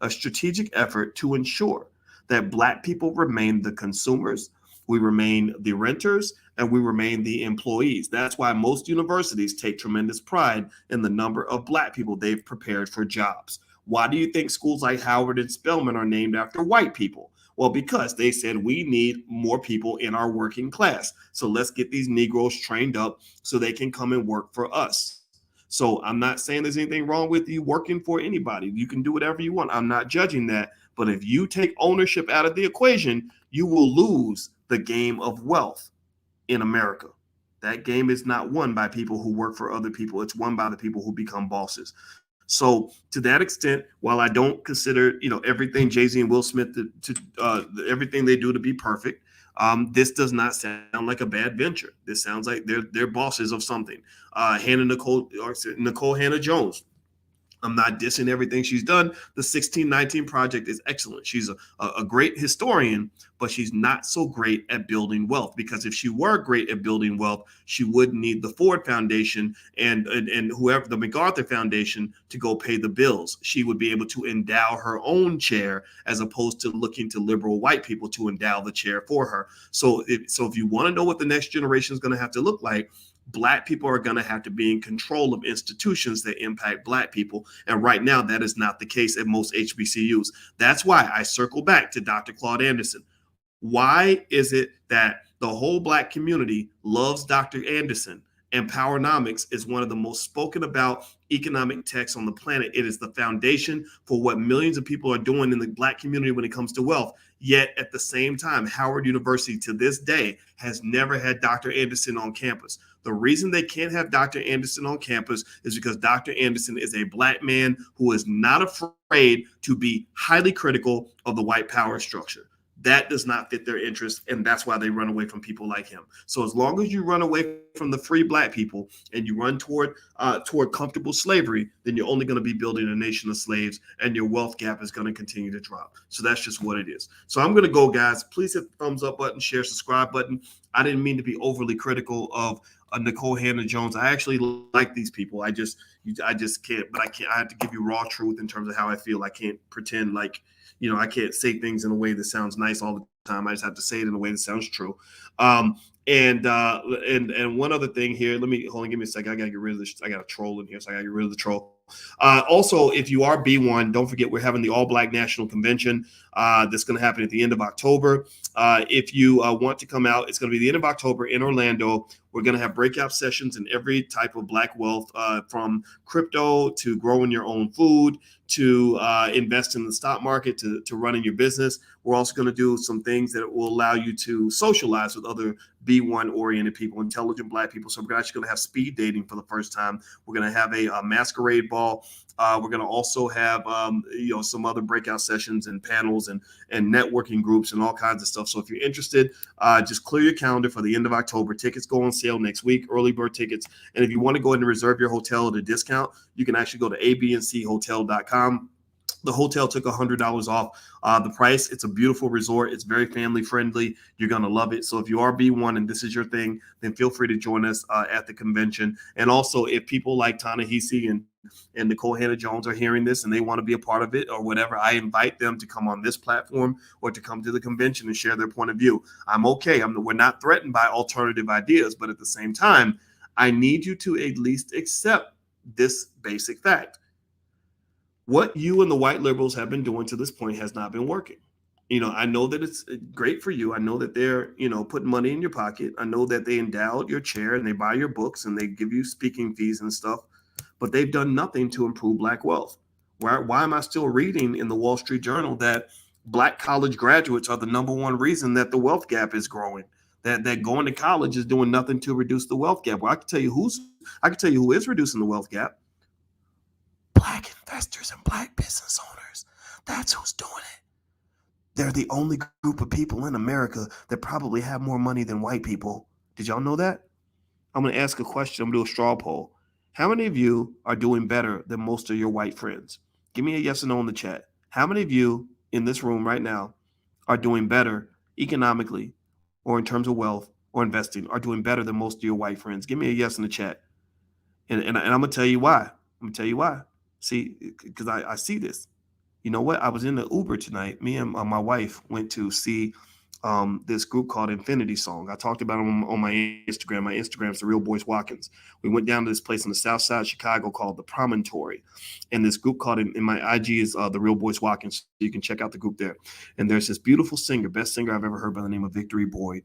a strategic effort to ensure that Black people remain the consumers, we remain the renters, and we remain the employees. That's why most universities take tremendous pride in the number of Black people they've prepared for jobs. Why do you think schools like Howard and Spelman are named after white people? Well, because they said we need more people in our working class. So let's get these Negroes trained up so they can come and work for us. So I'm not saying there's anything wrong with you working for anybody. You can do whatever you want. I'm not judging that. But if you take ownership out of the equation, you will lose the game of wealth in America. That game is not won by people who work for other people. It's won by the people who become bosses. So to that extent, while I don't consider, everything Jay-Z and Will Smith everything they do to be perfect, this does not sound like a bad venture. This sounds like they're bosses of something. Nikole Hannah Jones. I'm not dissing everything she's done. The 1619 Project is excellent. She's a great historian, but she's not so great at building wealth, because if she were great at building wealth, she wouldn't need the Ford Foundation and whoever, the MacArthur Foundation, to go pay the bills. She would be able to endow her own chair as opposed to looking to liberal white people to endow the chair for her. So if you want to know what the next generation is going to have to look like, Black people are going to have to be in control of institutions that impact Black people. And right now, that is not the case at most HBCUs. That's why I circle back to Dr. Claude Anderson. Why is it that the whole Black community loves Dr. Anderson, and Powernomics is one of the most spoken about economic texts on the planet? It is the foundation for what millions of people are doing in the Black community when it comes to wealth. Yet at the same time, Howard University to this day has never had Dr. Anderson on campus. The reason they can't have Dr. Anderson on campus is because Dr. Anderson is a Black man who is not afraid to be highly critical of the white power structure. That does not fit their interest, and that's why they run away from people like him. So as long as you run away from the free Black people and you run toward comfortable slavery, then you're only going to be building a nation of slaves, and your wealth gap is going to continue to drop. So that's just what it is. So I'm going to go, guys. Please hit the thumbs up button, share, subscribe button. I didn't mean to be overly critical of Nikole Hannah Jones. I actually like these people. I just can't. But I have to give you raw truth in terms of how I feel. I can't pretend like, I can't say things in a way that sounds nice all the time. I just have to say it in a way that sounds true. And one other thing here, give me a second. I gotta get rid of this. I got a troll in here, so I gotta get rid of the troll. Also, if you are B1, don't forget we're having the All Black National Convention that's going to happen at the end of October. If you want to come out, it's going to be the end of October in Orlando. We're going to have breakout sessions in every type of Black wealth, from crypto to growing your own food to invest in the stock market to running your business. We're also going to do some things that will allow you to socialize with other B1 oriented people, intelligent Black people. So we're actually going to have speed dating for the first time. We're going to have a masquerade ball. We're going to also have some other breakout sessions and panels and networking groups and all kinds of stuff. So if you're interested, just clear your calendar for the end of October. Tickets go on sale next week, early bird tickets. And if you want to go ahead and reserve your hotel at a discount, you can actually go to abnchotel.com. The hotel took $100 off the price. It's a beautiful resort. It's very family friendly. You're going to love it. So if you are B1 and this is your thing, then feel free to join us at the convention. And also, if people like Ta-Nehisi and and Nikole Hannah Jones are hearing this and they want to be a part of it or whatever, I invite them to come on this platform or to come to the convention and share their point of view. I'm okay. We're not threatened by alternative ideas, but at the same time, I need you to at least accept this basic fact. What you and the white liberals have been doing to this point has not been working. I know that it's great for you. I know that they're, putting money in your pocket. I know that they endowed your chair and they buy your books and they give you speaking fees and stuff, but they've done nothing to improve Black wealth. Why am I still reading in the Wall Street Journal that Black college graduates are the number one reason that the wealth gap is growing? That going to college is doing nothing to reduce the wealth gap. Well, I can tell you who is reducing the wealth gap. Black investors and Black business owners. That's who's doing it. They're the only group of people in America that probably have more money than white people. Did y'all know that? I'm going to ask a question. I'm going to do a straw poll. How many of you are doing better than most of your white friends? Give me a yes or no in the chat. How many of you in this room right now are doing better economically or in terms of wealth or investing, are doing better than most of your white friends? Give me a yes in the chat. And I'm going to tell you why. I'm going to tell you why. See, because I see this. You know what? I was in the Uber tonight. Me and my wife went to see this group called Infinity Song. I talked about them on my Instagram. My Instagram's The Real Boyce Watkins. We went down to this place on the south side of Chicago called The Promontory. And this group called, in my IG is The Real Boyce Watkins. You can check out the group there. And there's this beautiful singer, best singer I've ever heard, by the name of Victory Boyd.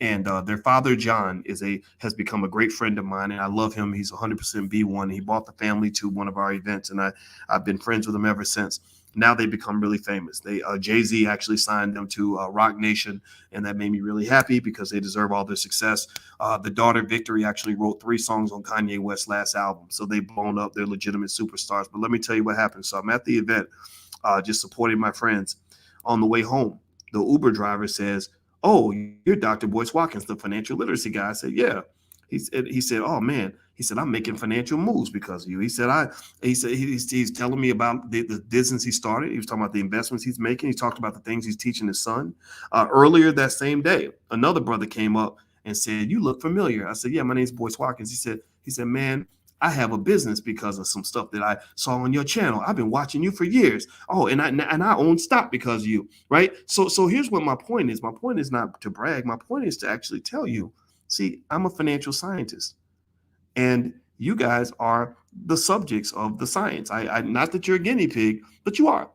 And their father, John, has become a great friend of mine, and I love him. He's 100% B1. He brought the family to one of our events, and I've been friends with him ever since. Now they've become really famous. Jay-Z actually signed them to Rock Nation, and that made me really happy because they deserve all their success. The daughter, Victory, actually wrote 3 songs on Kanye West's last album, so they've blown up. They're legitimate superstars. But let me tell you what happened. So I'm at the event just supporting my friends. On the way home, the Uber driver says, "Oh, you're Dr. Boyce Watkins, the financial literacy guy." I said, "Yeah." He said, "Oh man," he said, "I'm making financial moves because of you." He said, he's telling me about the business he started. He was talking about the investments he's making. He talked about the things he's teaching his son. Earlier that same day, another brother came up and said, "You look familiar." I said, "Yeah, my name's Boyce Watkins." He said, "Man, I have a business because of some stuff that I saw on your channel. I've been watching you for years. Oh, and I own stock because of you." Right. So here's what my point is. My point is not to brag. My point is to actually tell you, see, I'm a financial scientist and you guys are the subjects of the science. I not that you're a guinea pig, but you are.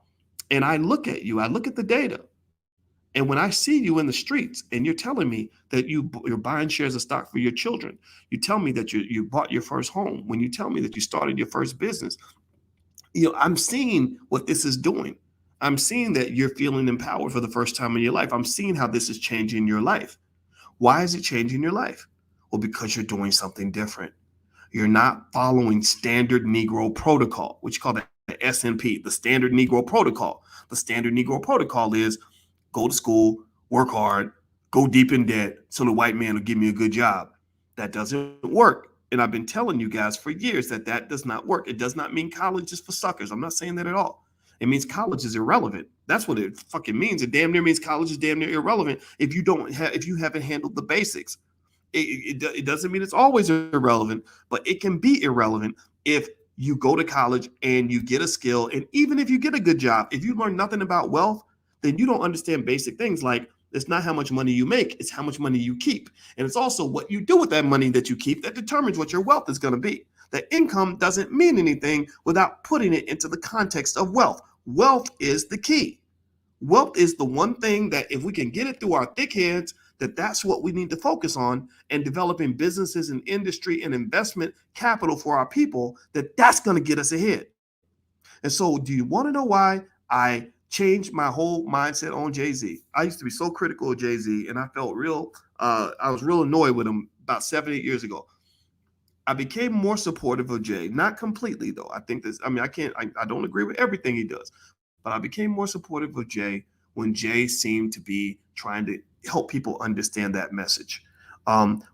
And I look at you, I look at the data. And when I see you in the streets and you're telling me that you're buying shares of stock for your children, you tell me that you bought your first home, when you tell me that you started your first business, I'm seeing what this is doing. I'm seeing that you're feeling empowered for the first time in your life. I'm seeing how this is changing your life. Why is it changing your life? Well, because you're doing something different. You're not following standard Negro protocol, which you call the SNP, the standard Negro protocol. The standard Negro protocol is go to school, work hard, go deep in debt so the white man will give me a good job. That doesn't work. And I've been telling you guys for years that does not work. It does not mean college is for suckers. I'm not saying that at all. It means college is irrelevant. That's what it fucking means. It damn near means college is damn near irrelevant if you haven't handled the basics. It doesn't mean it's always irrelevant, but it can be irrelevant if you go to college and you get a skill. And even if you get a good job, if you learn nothing about wealth, then you don't understand basic things like it's not how much money you make, it's how much money you keep. And it's also what you do with that money that you keep that determines what your wealth is going to be. That income doesn't mean anything without putting it into the context of wealth. Wealth is the key. Wealth is the one thing that if we can get it through our thick heads, that's what we need to focus on, and developing businesses and industry and investment capital for our people, that's going to get us ahead. And so do you want to know why I changed my whole mindset on Jay-Z? I used to be so critical of Jay-Z, and I felt I was real annoyed with him about 7-8 years ago. I became more supportive of Jay, not completely though. I don't agree with everything he does, but I became more supportive of Jay when Jay seemed to be trying to help people understand that message.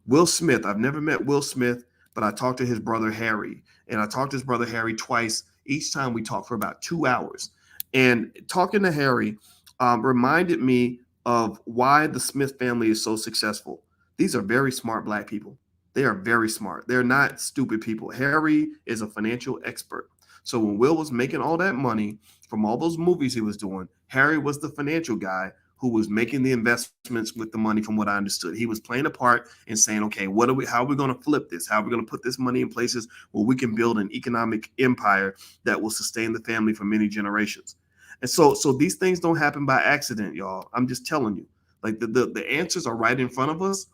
Will Smith, I've never met Will Smith, but I talked to his brother Harry, and I talked to his brother Harry twice. Each time we talked for about 2 hours. And talking to Harry reminded me of why the Smith family is so successful. These are very smart Black people. They are very smart. They're not stupid people. Harry is a financial expert. So when Will was making all that money from all those movies he was doing, Harry was the financial guy who was making the investments with the money, from what I understood. He was playing a part in saying, okay, how are we going to flip this? How are we going to put this money in places where we can build an economic empire that will sustain the family for many generations? And so these things don't happen by accident, y'all. I'm just telling you. Like the answers are right in front of us.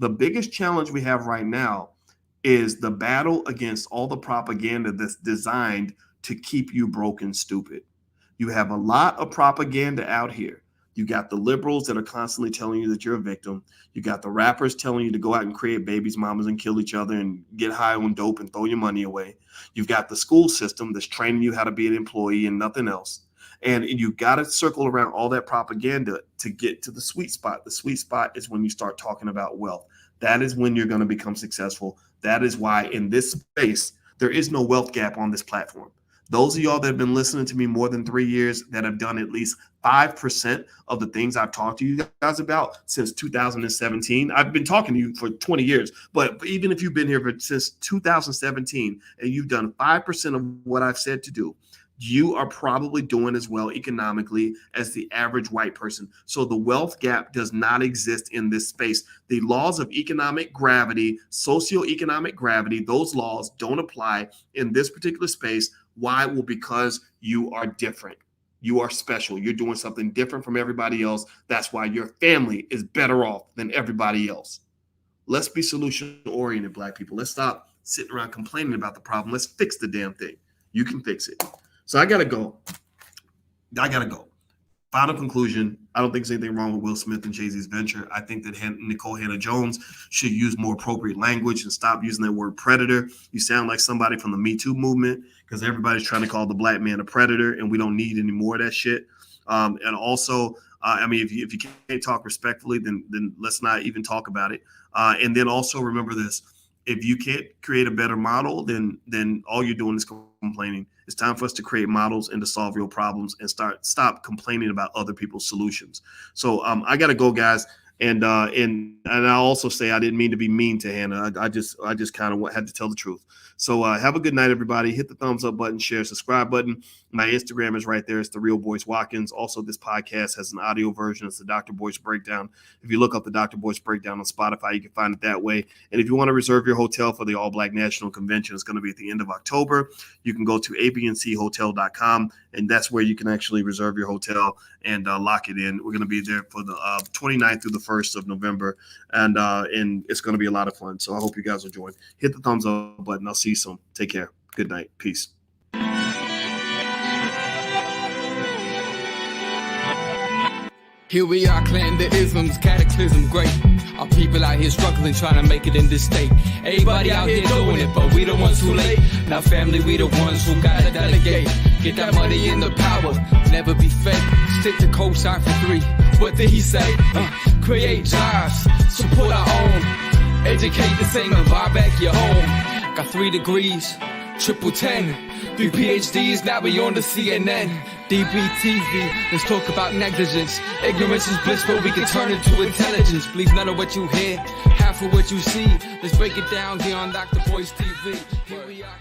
The biggest challenge we have right now is the battle against all the propaganda that's designed to keep you broke and stupid. You have a lot of propaganda out here. You got the liberals that are constantly telling you that you're a victim. You got the rappers telling you to go out and create babies, mamas, and kill each other and get high on dope and throw your money away. You've got the school system that's training you how to be an employee and nothing else. And you got to circle around all that propaganda to get to the sweet spot. The sweet spot is when you start talking about wealth. That is when you're going to become successful. That is why in this space, there is no wealth gap on this platform. Those of y'all that have been listening to me more than 3 years, that have done at least 5% of the things I've talked to you guys about since 2017. I've been talking to you for 20 years, but even if you've been here since 2017 and you've done 5% of what I've said to do, you are probably doing as well economically as the average white person. So the wealth gap does not exist in this space. The laws of economic gravity, socioeconomic gravity, those laws don't apply in this particular space. Why? Well, because you are different. You are special. You're doing something different from everybody else. That's why your family is better off than everybody else. Let's be solution-oriented, Black people. Let's stop sitting around complaining about the problem. Let's fix the damn thing. You can fix it. So I got to go. Final conclusion. I don't think there's anything wrong with Will Smith and Jay-Z's venture. I think that Nikole Hannah Jones should use more appropriate language and stop using that word predator. You sound like somebody from the Me Too movement, because everybody's trying to call the black man a predator, and we don't need any more of that shit. And also, if you can't talk respectfully, then let's not even talk about it. And then also remember this. If you can't create a better model, then all you're doing is complaining. It's time for us to create models and to solve real problems and stop complaining about other people's solutions. So I gotta go, guys. And I'll also say I didn't mean to be mean to Hannah. I just kind of had to tell the truth. So have a good night, everybody. Hit the thumbs up button, share, subscribe button. My Instagram is right there. It's The Real Boyce Watkins. Also, this podcast has an audio version. It's the Dr. Boyce Breakdown. If you look up the Dr. Boyce Breakdown on Spotify, you can find it that way. And if you want to reserve your hotel for the All Black National Convention, it's going to be at the end of October. You can go to abnchotel.com, and that's where you can actually reserve your hotel and lock it in. We're going to be there for the 29th through the 1st of November, and it's going to be a lot of fun. So I hope you guys will join. Hit the thumbs up button. I'll see you soon. Take care. Good night. Peace. Here we are, clan the isms, cataclysm great. Our people out here struggling, trying to make it in this state. Everybody out here doing it, but we the ones who late. Now family, we the ones who gotta delegate. Get that money in the power, never be fake. Stick to co-sign for 3. What did he say? Create jobs, support our own. Educate the same and buy back your home. Got 3 degrees, triple 10. 3 PhDs, now we on the CNN. DBTV, let's talk about negligence. Ignorance is bliss, but we can turn it to intelligence. Believe none of what you hear, half of what you see. Let's break it down here on Dr. Boyce TV. Here we are.